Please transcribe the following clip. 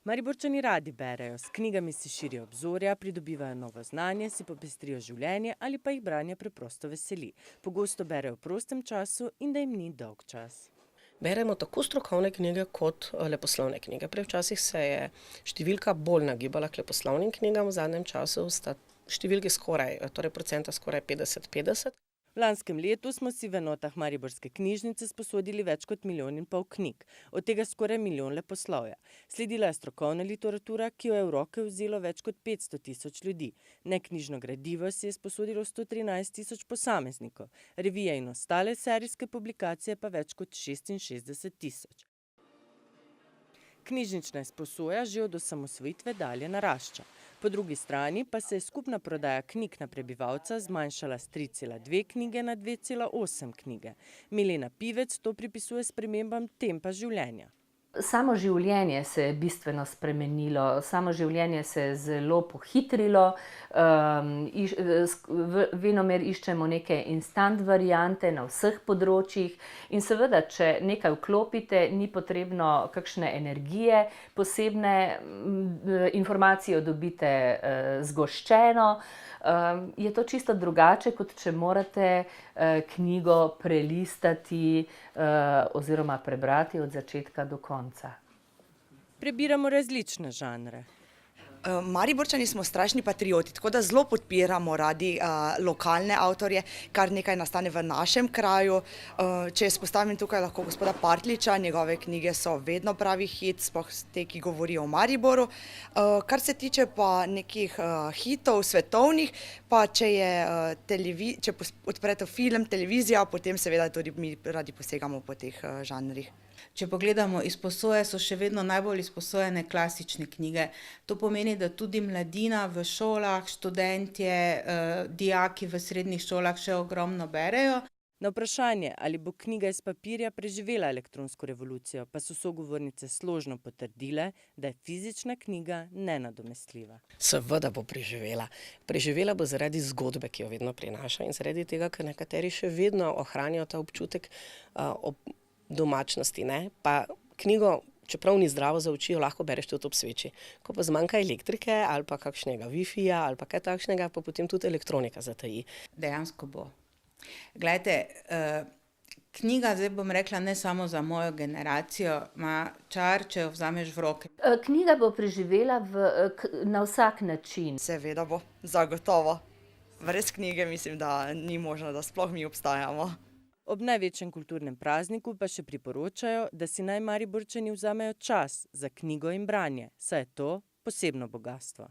Mariborčani radi berejo, s knjigami si širijo obzorja, pridobivajo novo znanje, si popestrijo življenje ali pa jih branje preprosto veseli. Pogosto berejo v prostem času in da jim ni dolg čas. Beremo tako strokovne knjige kot leposlovne knjige. Prej včasih se je številka bolj nagibala k leposlovnim knjigam, v zadnjem času sta številki torej procenta skoraj 50-50. V lanskem letu smo si v enotah Mariborske knjižnice sposodili več kot 1,5 milijona knjig, od tega skoraj 1 milijon leposlovja. Sledila je strokovna literatura, ki jo je v roke vzelo več kot 500 tisoč ljudi. Neknjižno gradivo si je sposodilo 113 tisoč posameznikov, revije in ostale serijske publikacije pa več kot 66 tisoč. Knjižnična izposoja že od osamosvojitve dalje narašča. Po drugi strani pa se je skupna prodaja knjig na prebivalca zmanjšala s 3,2 knjige na 2,8 knjige. Milena Pivec to pripisuje spremembam tempa življenja. Samo življenje se je bistveno spremenilo, samo življenje se je zelo pohitrilo, venomer iščemo neke instant variante na vseh področjih in seveda, če nekaj vklopite, ni potrebno kakšne energije, posebne informacije dobite zgoščeno. Je to čisto drugače, kot če morate knjigo prelistati oziroma prebrati od začetka do konca. Prebiramo različne žanre. Mariborčani smo strašni patrioti, tako da zelo podpiramo radi lokalne avtorje, kar nekaj nastane v našem kraju. Če izpostavim tukaj lahko gospoda Partliča, njegove knjige so vedno pravi hit, sploh te, ki govorijo o Mariboru. Kar se tiče pa nekih hitov svetovnih, pa če odprete film, televizija, potem seveda tudi mi radi posegamo po teh žanrih. Če pogledamo izposoje, so še vedno najbolj izposojene klasične knjige. To pomeni, da tudi mladina v šolah, študentje, dijaki v srednjih šolah še ogromno berejo. Na vprašanje, ali bo knjiga iz papirja preživela elektronsko revolucijo, pa so sogovornice složno potrdile, da je fizična knjiga nenadomestljiva. Seveda bo preživela. Preživela bo zaradi zgodbe, ki jo vedno prinaša in zaradi tega, ker nekateri še vedno ohranijo ta občutek domačnosti, ne? Pa knjigo, čeprav ni zdravo za oči, lahko bereš tudi ob sveči. Ko pa zmanjka elektrike ali pa kakšnega Wi-Fija ali pa kaj takšnega, pa potem tudi elektronika zataji. Dejansko bo. Glejte, knjiga, zdaj bom rekla, ne samo za mojo generacijo, ima čar, če jo vzameš v roke. Knjiga bo preživela na vsak način. Seveda bo, zagotovo. Brez knjige mislim, da ni možno, da sploh mi obstajamo. Ob največjem kulturnem prazniku pa še priporočajo, da si naj Mariborčani vzamejo čas za knjigo in branje, saj je to posebno bogastvo.